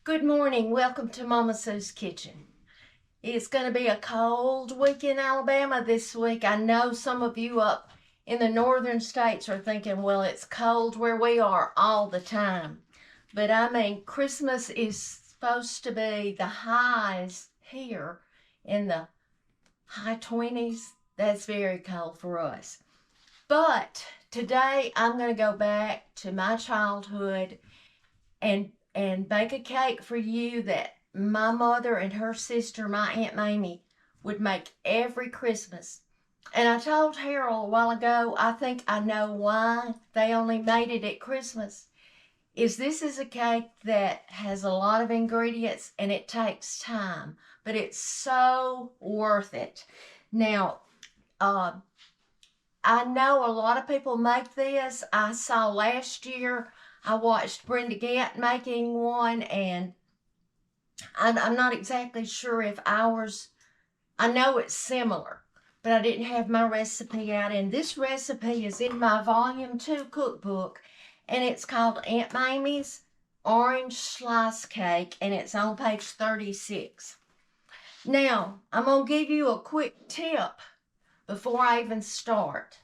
Good morning. Welcome to Mama Sue's Kitchen. It's going to be a cold week in Alabama this week. I know some of you up in the northern states are thinking, well, it's cold where we are all the time. But I mean, Christmas is supposed to be the highs here in the high 20s. That's very cold for us. But today I'm going to go back to my childhood and bake a cake for you that my mother and her sister, my Aunt Mamie, would make every Christmas. And I told Harold a while ago, I think I know why they only made it at Christmas. This is a cake that has a lot of ingredients and it takes time, but it's so worth it. Now, I know a lot of people make this. I saw last year, I watched Brenda Gant making one, and I'm not exactly sure if ours, I know it's similar, but I didn't have my recipe out. And this recipe is in my Volume 2 cookbook, and it's called Aunt Mamie's Orange Slice Cake, and it's on page 36. Now, I'm going to give you a quick tip before I even start.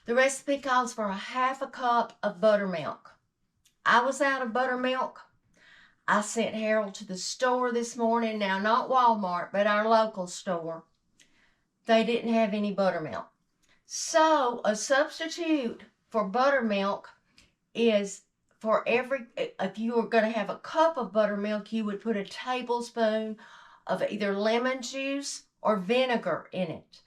The recipe calls for a half a cup of buttermilk. I was out of buttermilk. I sent Harold to the store this morning. Now, not Walmart, but our local store. They didn't have any buttermilk. So, a substitute for buttermilk is if you were going to have a cup of buttermilk, you would put a tablespoon of either lemon juice or vinegar in it.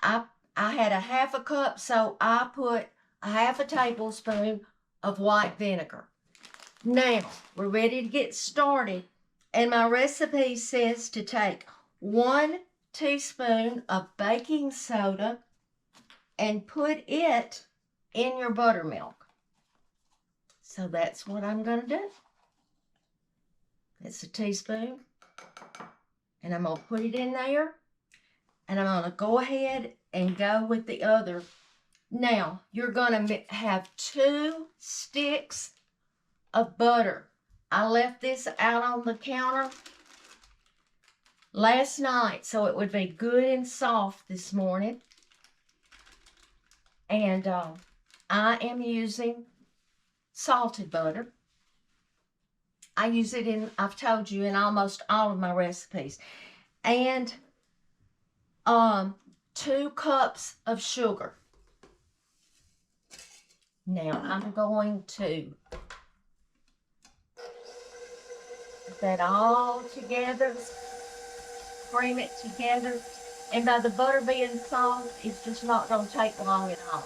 I had a half a cup, so I put a half a tablespoon of white vinegar. Now, we're ready to get started, and my recipe says to take 1 teaspoon of baking soda and put it in your buttermilk. So that's what I'm going to do. That's a teaspoon, and I'm going to put it in there, and I'm going to go ahead and go with the other. Now, you're going to have 2 sticks of butter. I left this out on the counter last night so it would be good and soft this morning. And I am using salted butter. I use it I've told you, in almost all of my recipes. And 2 cups of sugar. Now I'm going to put that all together, cream it together, and by the butter being soft, it's just not going to take long at all.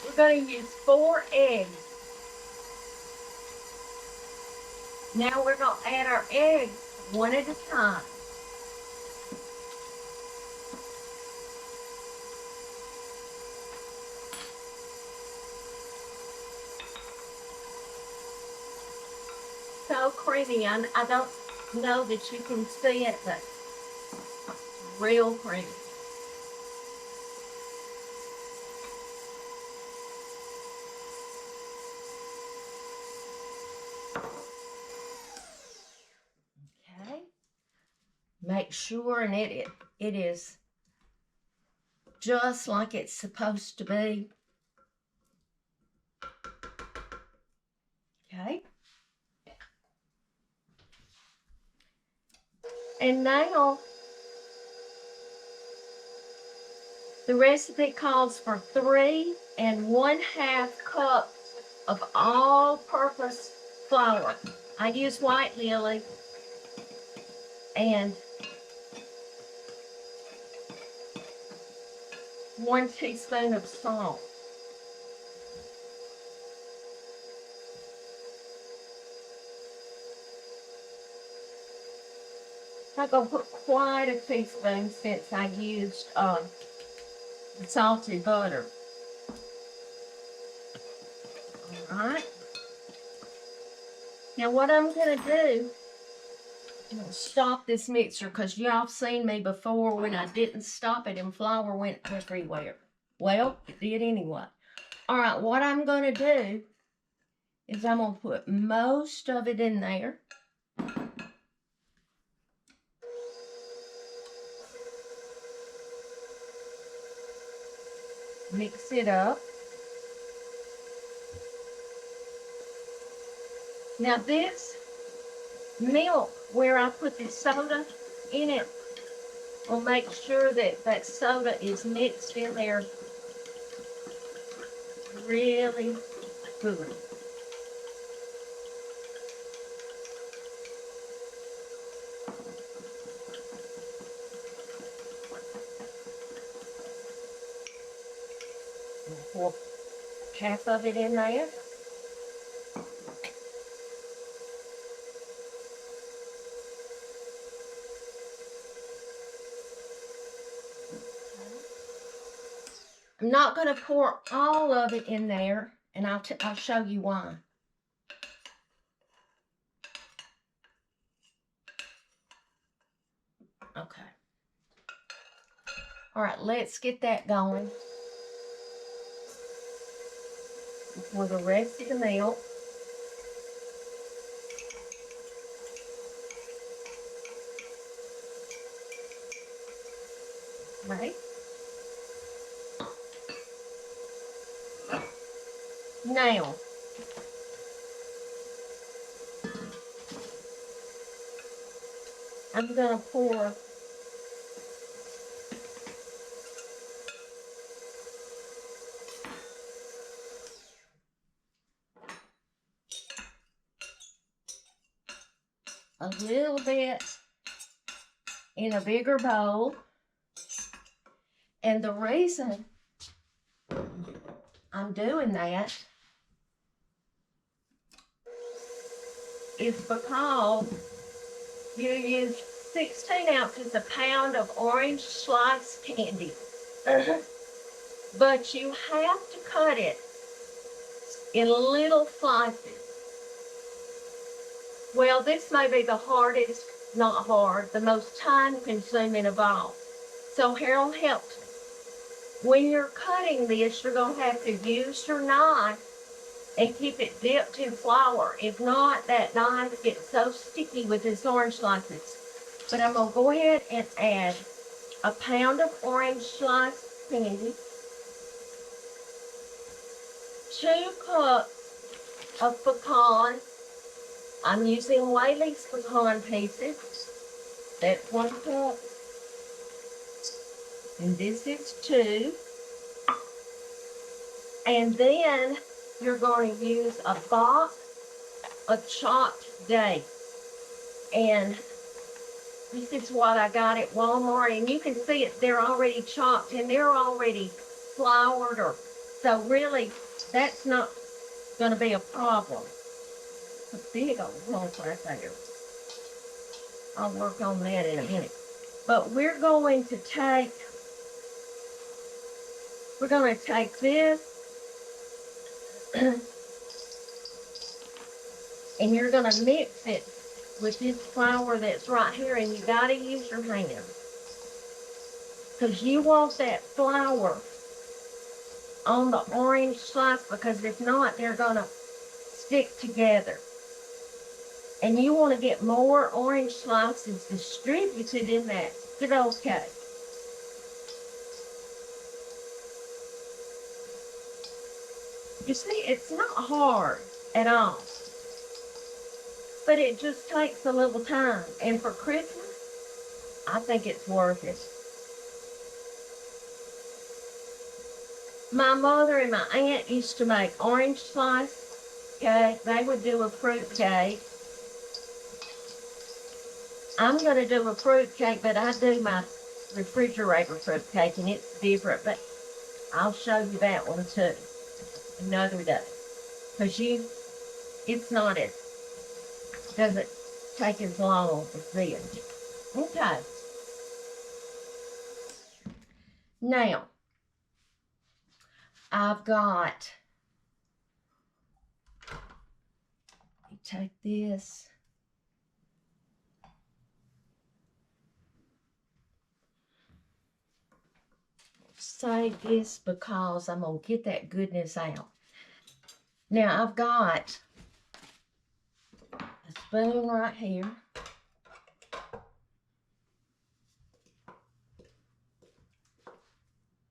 We're going to use 4 eggs. Now we're going to add our eggs one at a time. So creamy. I don't know that you can see it, but real creamy. Okay. Make sure, and it is just like it's supposed to be. Okay. And now, the recipe calls for 3 1/2 cups of all-purpose flour. I use white lily and 1 teaspoon of salt. I'm going to put quite a teaspoon since I used salted butter. All right. Now what I'm going to do, I'm going to stop this mixer because y'all seen me before when I didn't stop it and flour went everywhere. Well, it did anyway. All right, what I'm going to do is I'm going to put most of it in there. Mix it up. Now this milk, where I put the soda in it, will make sure that that soda is mixed in there really good. Pour half of it in there. I'm not going to pour all of it in there, and I'll show you why. Okay. All right, let's get that going. For the rest of the milk. Right. Now, I'm going to pour a little bit in a bigger bowl. And the reason I'm doing that is because you use 16 ounces, a pound of orange slice candy. But you have to cut it in little slices. Well, this may be the hardest, not hard, the most time-consuming of all. So Harold helped me. When you're cutting this, you're going to have to use your knife and keep it dipped in flour. If not, that knife gets so sticky with this orange slices. But I'm going to go ahead and add a pound of orange slice candy, 2 cups of pecan. I'm using Whaley's pecan pieces. That's 1 cup. And this is 2. And then you're going to use a box of chopped dates. And this is what I got at Walmart. And you can see it, they're already chopped and they're already floured. So really, that's not going to be a problem. A big old lump right there. I'll work on that in a minute. But we're going to take this and you're going to mix it with this flour that's right here, and you got to use your hand because you want that flour on the orange slice, because if not, they're going to stick together. And you want to get more orange slices distributed in that good old cake. You see, it's not hard at all, but it just takes a little time. And for Christmas, I think it's worth it. My mother and my aunt used to make orange slice cake. They would do a fruit cake. I'm going to do a fruit cake, but I do my refrigerator fruit cake, and it's different. But I'll show you that one too another day, because it's not as, doesn't take as long as this. Okay. Now, I've got, you take this, save this because I'm going to get that goodness out. Now, I've got a spoon right here.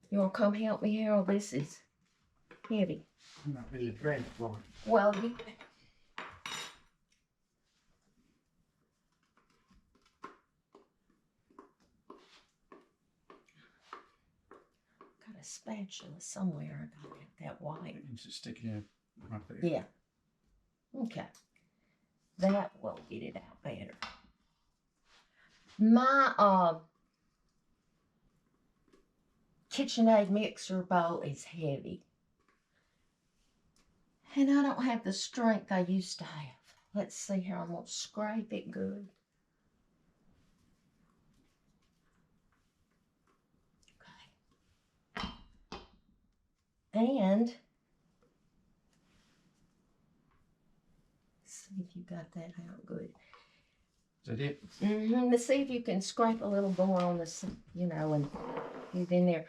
You want to come help me, Harold? This is heavy. I'm not really ready for it. Well, you... got a spatula somewhere. I got that white. You can just stick it in right there. Yeah. Okay. That will get it out better. My KitchenAid mixer bowl is heavy. And I don't have the strength I used to have. Let's see here. I'm going to scrape it good. Okay. And see if you got that out good. Is that it? Let's see if you can scrape a little more on this, you know, and get it in there.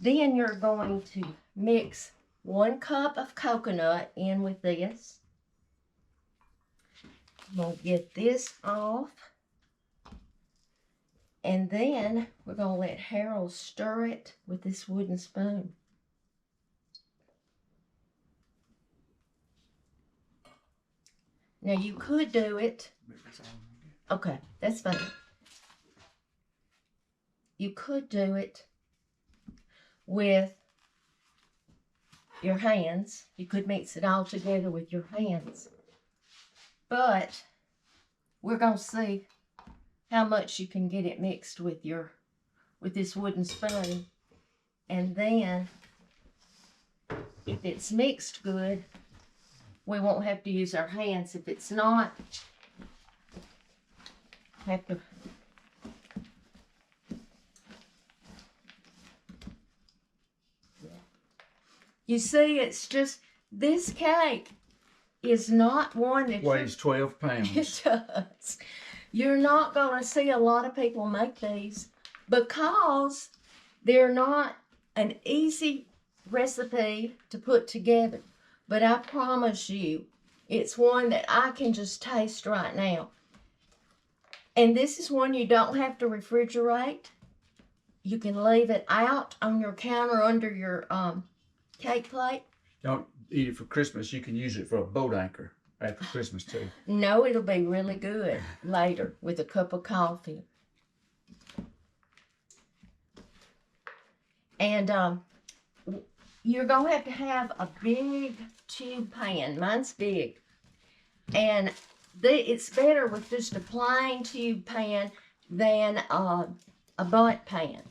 Then you're going to mix 1 cup of coconut in with this. We'll get this off. And then we're going to let Harold stir it with this wooden spoon. Now you could do it. Okay, that's fine. You could do it with your hands. You could mix it all together with your hands. But we're going to see how much you can get it mixed with this wooden spoon. And then if it's mixed good, we won't have to use our hands. If it's not, have to you see, it's just this cake is not one that Weighs 12 pounds. It does. You're not going to see a lot of people make these because they're not an easy recipe to put together. But I promise you, it's one that I can just taste right now. And this is one you don't have to refrigerate. You can leave it out on your counter under your cake plate. Don't eat it for Christmas. You can use it for a boat anchor after Christmas too. No, it'll be really good later with a cup of coffee. And you're going to have a big tube pan. Mine's big. And it's better with just a plain tube pan than a bundt pan.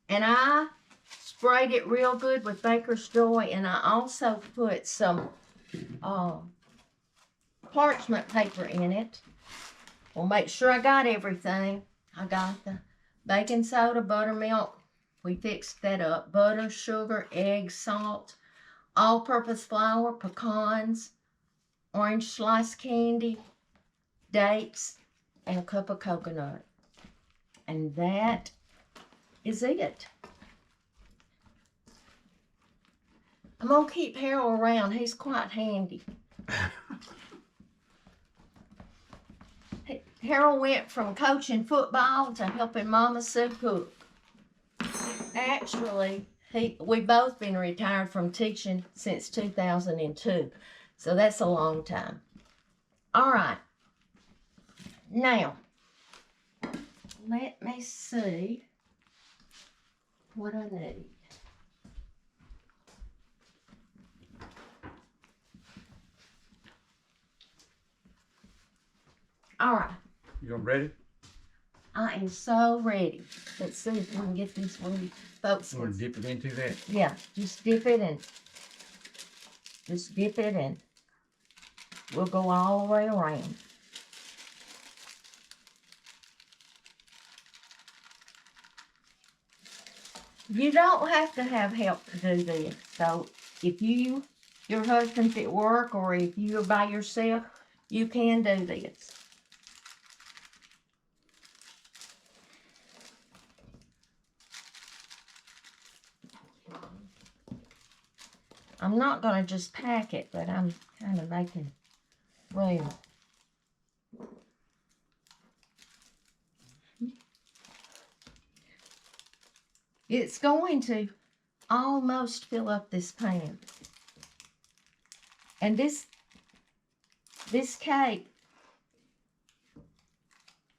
And I sprayed it real good with Baker's Joy, and I also put some parchment paper in it. We'll make sure I got everything. I got the baking soda, buttermilk. We fixed that up. Butter, sugar, eggs, salt, all-purpose flour, pecans, orange slice candy, dates, and a cup of coconut. And that is it. I'm going to keep Harold around. He's quite handy. Harold went from coaching football to helping Mama Sue cook. Actually, we've both been retired from teaching since 2002. So that's a long time. All right. Now, let me see what I need. All right. You ready? I am so ready. Let's see if we can get this one, folks. You want to dip it into that? Yeah, just dip it in. Just dip it in. We'll go all the way around. You don't have to have help to do this. So if your husband's at work, or if you're by yourself, you can do this. I'm not going to just pack it, but I'm kind of making room. It's going to almost fill up this pan. And this cake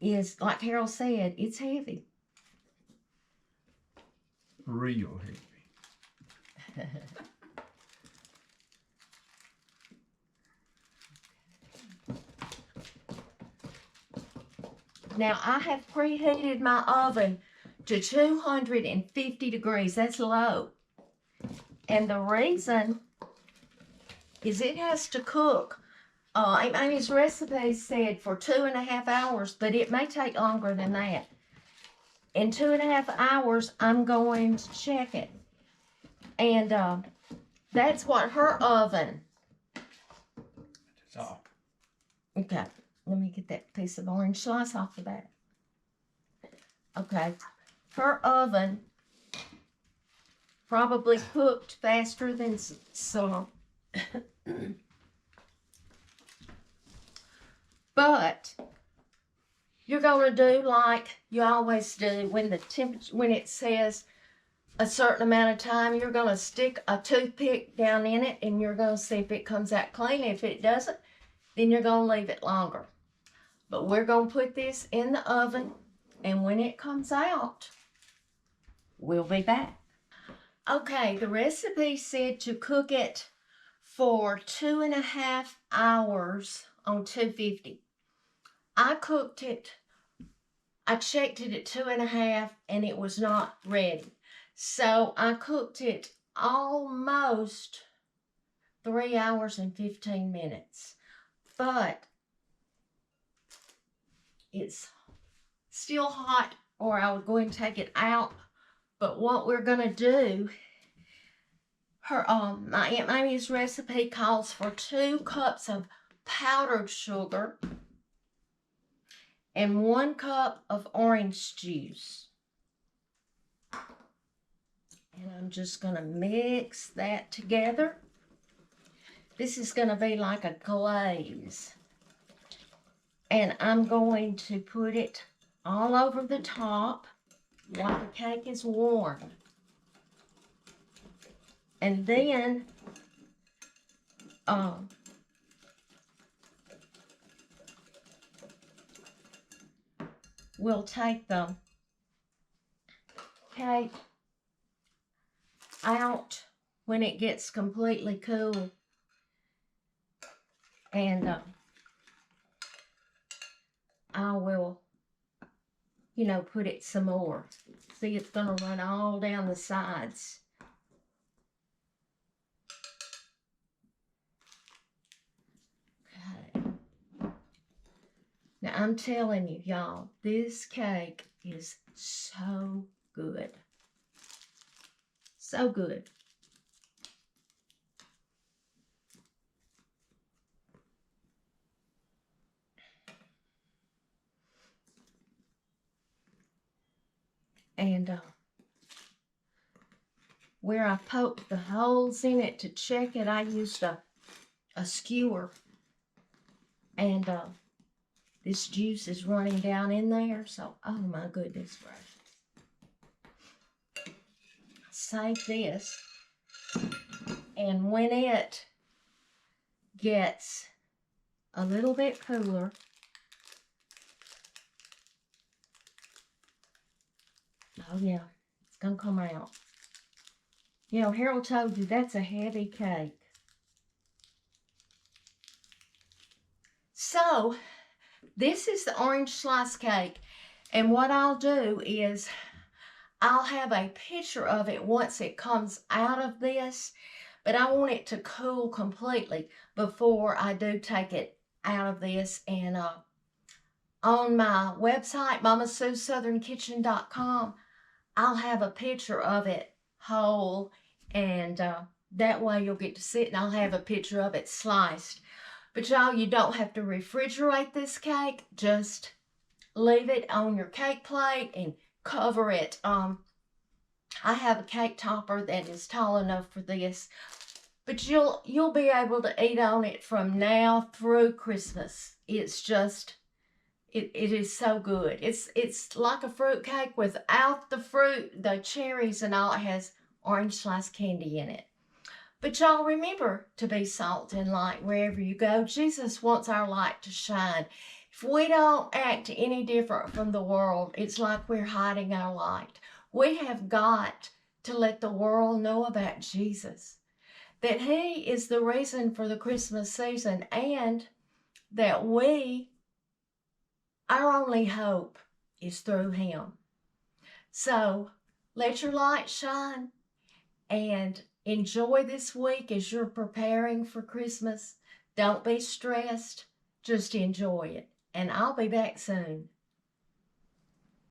is, like Harold said, it's heavy. Real heavy. Now, I have preheated my oven to 250 degrees. That's low. And the reason is it has to cook. Amy's recipe said for 2.5 hours, but it may take longer than that. In 2.5 hours, I'm going to check it. And that's what her oven. That's all. Okay, let me get that piece of orange slice off the back. Okay, her oven probably cooked faster than some. But you're going to do like you always do when the temperature, when it says a certain amount of time, you're going to stick a toothpick down in it and you're going to see if it comes out clean. If it doesn't, then you're going to leave it longer. But we're going to put this in the oven, and when it comes out, we'll be back. Okay, the recipe said to cook it for 2.5 hours on 250. I cooked it, I checked it at 2.5 and it was not ready. So I cooked it almost 3 hours and 15 minutes. But it's still hot, or I would go and take it out. But what we're gonna do, my Aunt Mamie's recipe calls for 2 cups of powdered sugar and 1 cup of orange juice. And I'm just gonna mix that together. This is gonna be like a glaze. And I'm going to put it all over the top while the cake is warm. And then we'll take the cake out when it gets completely cool. And I will, put it some more. See, it's going to run all down the sides. Okay. Now, I'm telling you, y'all, this cake is so good. So good. And where I poked the holes in it to check it, I used a skewer. And this juice is running down in there. So, oh my goodness gracious. Save this. And when it gets a little bit cooler, oh yeah, it's gonna come out. Harold told you that's a heavy cake. So, this is the orange slice cake. And what I'll do is I'll have a picture of it once it comes out of this. But I want it to cool completely before I do take it out of this. And on my website, MamasueSouthernKitchen.com, I'll have a picture of it whole, and that way you'll get to see it, and I'll have a picture of it sliced. But y'all, you don't have to refrigerate this cake. Just leave it on your cake plate and cover it. I have a cake topper that is tall enough for this, but you'll be able to eat on it from now through Christmas. It's just it is so good. It's like a fruit cake without the fruit, the cherries and all. It has orange slice candy in it. But y'all remember to be salt and light wherever you go. Jesus wants our light to shine. If we don't act any different from the world, it's like we're hiding our light. We have got to let the world know about Jesus, that He is the reason for the Christmas season, and that our only hope is through Him. So let your light shine and enjoy this week as you're preparing for Christmas. Don't be stressed, just enjoy it. And I'll be back soon.